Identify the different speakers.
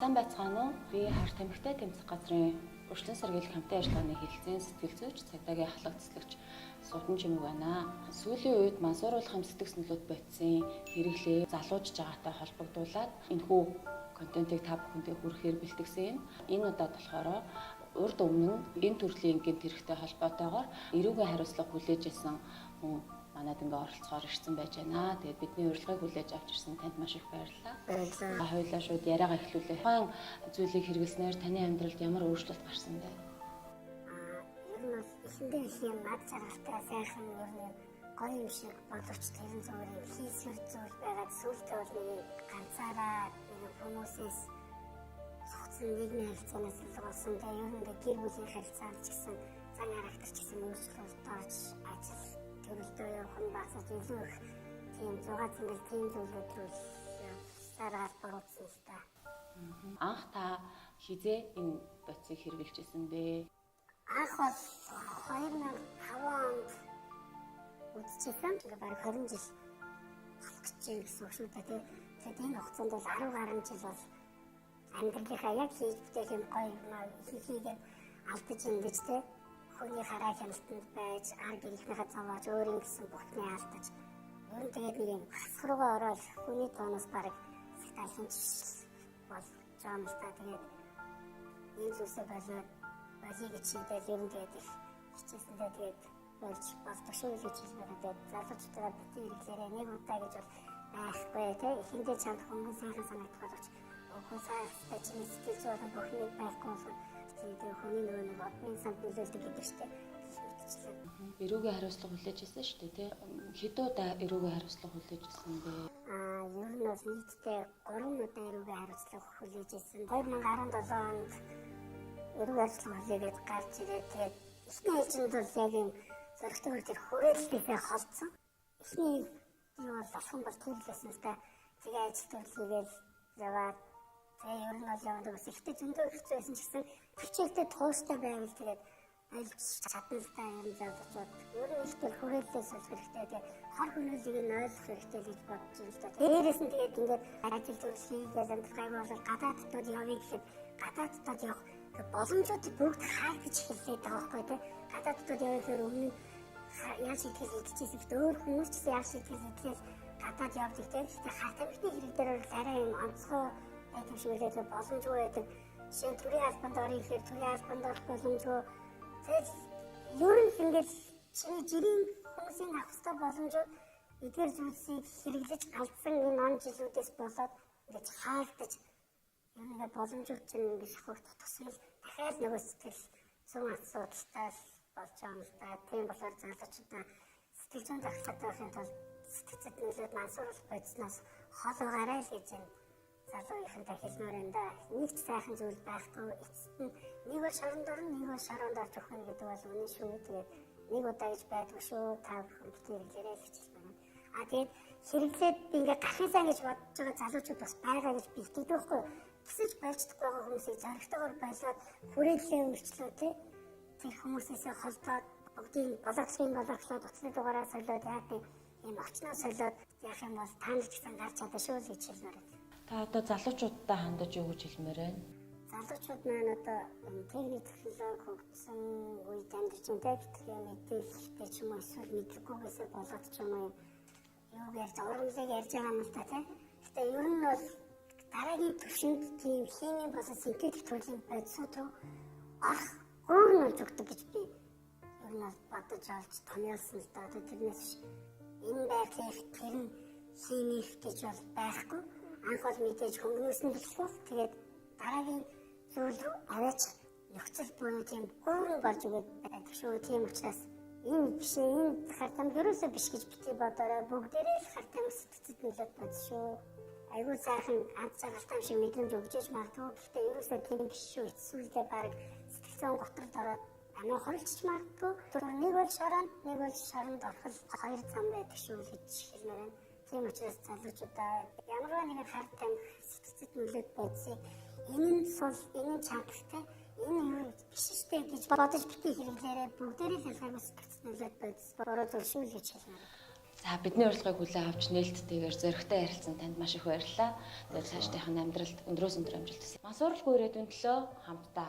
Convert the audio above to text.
Speaker 1: Сайн байцгаана уу? Би хар тамхитай тэмцэх газрын өршлөн сэргийлэх хамтын ажиллагааны хэлэлцэн сэтгэл зүйч, цагдаагийн ахлах цэцлэгч Судан Чимэг байна. Сүүлийн үед мансууруулах сэтгэх сүнлүүд бодисын хэрэглээ залуужж байгаатай холбогдуулаад энэхүү контентыг та бүхэндээ хүргэхээр бэлтгэсэн юм. Энэ удаад болохоор урд өмнө энэ төрлийн гэмт хэрэгтэй холбоотойгоор эрүүгийн хариуцлага хүлээж ирсэн хүн манад ингээ оролцохоор ирсэн байж байна. Тэгээд бидний урилгыг хүлээж авч ирсэн танд маш их баярлалаа.
Speaker 2: Баярлалаа.
Speaker 1: Хоёулаа шууд яриагаа эхлүүлээ. Тухайн зүйлийг хэрэглэснээр таны амьдралд ямар өөрчлөлт гарсан бэ?
Speaker 2: Ер нь бол эхэндээ их юм над жаргалтай сайхан ер нь гоё юм шиг боловч тэрэн зүгээр юм хийсвэр зүйл байгаад сүултээ бол нэг ганцаараа нэг хүмүүсээс цогцсон нийгмийн харилцаанаас л болсон. Тэгээ ер нь гэр бүлийн харилцаанд ч гэсэн зан характер ч гэсэн өөрчлөлт орж ажил төрөлдөө явах нь багасж илүү их тийм 6 цэнгэл тийм зүйлүүд рүү сараар буруутсан л та.
Speaker 1: Анх та хизээ энэ бодисыг хэрэгжилж ирсэн бэ?
Speaker 2: Анх бол 2005 онд үзчихсэн. Тэгээ бараг 20 жил болох гэж байна гэсэн үг шүү дээ. Тэгээд энэ хугацаанд бол 10 гаруй жил бол амьдралынхаа яг хийж бүтээх юм гоё хийгээд алдаж ингэж те хүний хараа хяналтанд байж ар гэрийнхээ цавааж өөрийн гэсэн бүхний алдаж ер нь тэгээд нэг юм хасруугаа ороод хүний тооноос бараг сэталхинч бол жаамлтаа тэгээд энэ зүйлсээ болоод балиг чийдэл ер нь тэгээд их хичээсэндээ тэгээд болж болдог шүү гэж хэлмээр тэгээд залуучуудаа битгий хэрэглээрээ нэг удаа гэж бол байхгүй те эхэндээ чамд хүмүүс сайхан санагдах боловч өгөө сайхан чинь сэтгэл зүйн бүхнийг байхгүй бол тэгээд хүний нөгөө одны самт нөлөөлдөг гэдэг чтэй
Speaker 1: Эрүүгийн хариуцлага хүлээж ирсэн шүү дээ тий. Хэдэн удаа эрүүгийн хариуцлага хүлээж ирсэн бэ?
Speaker 2: Ер нь бол нийтдээ 3 удаа эрүүгийн хариуцлага хүлээж ирсэн. 2017 онд эрүүгийн хариуцлага хүлээгээд гарч ирээд тэгээд эхний ээлжинд бол яг юм зөрөгтэй хөртөөр хүрээлтээсээ холцсон. Эхний юу бол алхан бол төрлөөсөн л та. Тэгээ ажил төрлөгээд яваад тэгээ ер нь бол яваад бас ихтэй зөндөө хэцүү байсан ч гэсэн хичээлдээ тууштай байвал тэгээд айлч чадвартай юм заавчаад өөр ихтэй хүрээллээс олох хэрэгтэй тэгээ хор хөнөөлийг нь ойлгох хэрэгтэй гэж бодож байна л да. Дээрээс нь тэгээд ингээд ажил төрлөгийг амтгайг бол гадаадд явъя гэхэд гадаадд явах боломжууд бүгд хаагдаж эхэллээ байгаа байхгүй тий. Гадаадд явах гэхээр өмнө яаж шийдэх хэлчихсэн гэхдээ өөр хүмүүс ч яаж шийдэх хэлээс гадаад явдаг тий. Гэхдээ хатамхны хэрэг дээр бол арай юм онцгой байдаг шиг үлээд боломжгүй байдаг. Жишээ нь төрийн албанд орё гэхээр төрийн албанд орох боломжгүй. Тэгээд ер нь ингээд чиний жирийн хүмүүсийн авах ёстой боломжууд эдгээр зүйлсийг хэрэглэж алдсан энэ он жилүүдээс болоод ингээд хаагдаж ер нь боломжууд чинь ингээд шахах тусмал дахиад нөгөө сэтгэл зүйн асуудалтай болж байгаа юм л да. Тийм болохоор залуучуудаа сэтгэл зүйн захиргатай байхын тулд сэтгцэд нөлөөд мансууруулах бодисноос хол байгаарай л гэж залууныхантай хэлмээр энэ да. Нэг ч сайхан зүйл байхгүй. Эцэст нь нэг бол шоронд орно, нэг бол шоронд орж өгөх нь гэдэг бол үнэн шүү. Тэгээд нэг удаа гэж байдгүй шүү. Та бүхэн битэрэлээрээ л хэлсэн байна. Тэгээд хэрэглээд ингээд гарахын сайн гэж бодож байгаа залуучууд бас байгаа гэж би итгэдэг байхгүй. Тэсэж байлждаггүй байгаа хүмүүсийг зоригтойгоор байлаад хүрээллээ өөрчлөө тий. Тэр хүмүүсээсээ холдоод бүгдийг болгочлоод утасны дугаараа солиод яах юм очноо солиод яах юм бол та нар ч гэсэн гарч чадаа шүү л гэж хэлмээр байна.
Speaker 1: Та одоо залуучуудаа хандаж юу гэж хэлмээр байна?
Speaker 2: Залуучууд маань одоо техник технологи хөгжсөн үед амьдарч байгаа гэх юм мэдээлэлтэй ч юм уу эсвэл мэдлэггүйгээсээ болоод ч юм уу юу ярьж урагшлыг ярьж байгаа юм л та тийм. Гэтэ ер нь бол дараагийн төвшөнд тийм химийн болон синтетик төрлийн бодисууд руу орох өөр нь өгдөг гэж би ер нь бодож олж томьёолсон л да. Одоо тэрнээс энэ байдлаар тэр нь химих гэж бол байхгүй. Анх бол мэдээж хөнгөнөөс нь бэлтгэх. Тэгээд дараагийн зүйл рүү аваач нөхцөл буюу тийм өөрөөр болж өгöd байдаг шүү. Тийм учраас энэ биш энэ хартам ерөөсөө биш гэж бити бодорой. Бүгдээрээ л хартам сэтгцэд нөлөөд бод шүү. Айгуу сайхан ганц цагаалтай шиг мэдрэмж өгчээж магадгүй. Гэхдээ ерөөсөө тийм биш шүү. Эцсүүлдээ баг сэтгэлзэн готролд ороод амиа хорилчж магадгүй. Нэг бол шоронд, нэг бол шоронд орхол хоёр зам байдаг шүү гэж хэлмээр байна. Тийм учраас залуучуудаа ямар нэгэн хартам сэтгцэд нөлөөд бодсыг энэ нь сул, энэ нь чанартай, энэ юу биш штэ гэж бодож битгий хэрэглээрээ бүгдээрээ л ялгаагүй сэтгцэд нөлөөд бодс бороо зөвшөөрөл гэж хэлмээр.
Speaker 1: За бидний урилгыг хүлээн авч нээлттэйгээр зөрөгтэй ярилцсан танд маш их баярлалаа. Тэгээд цаашдынхаа амьдралд өндрөөс өндөр амжилт хүсье. Мансууралгүй ирээдүйн төлөө хамтдаа.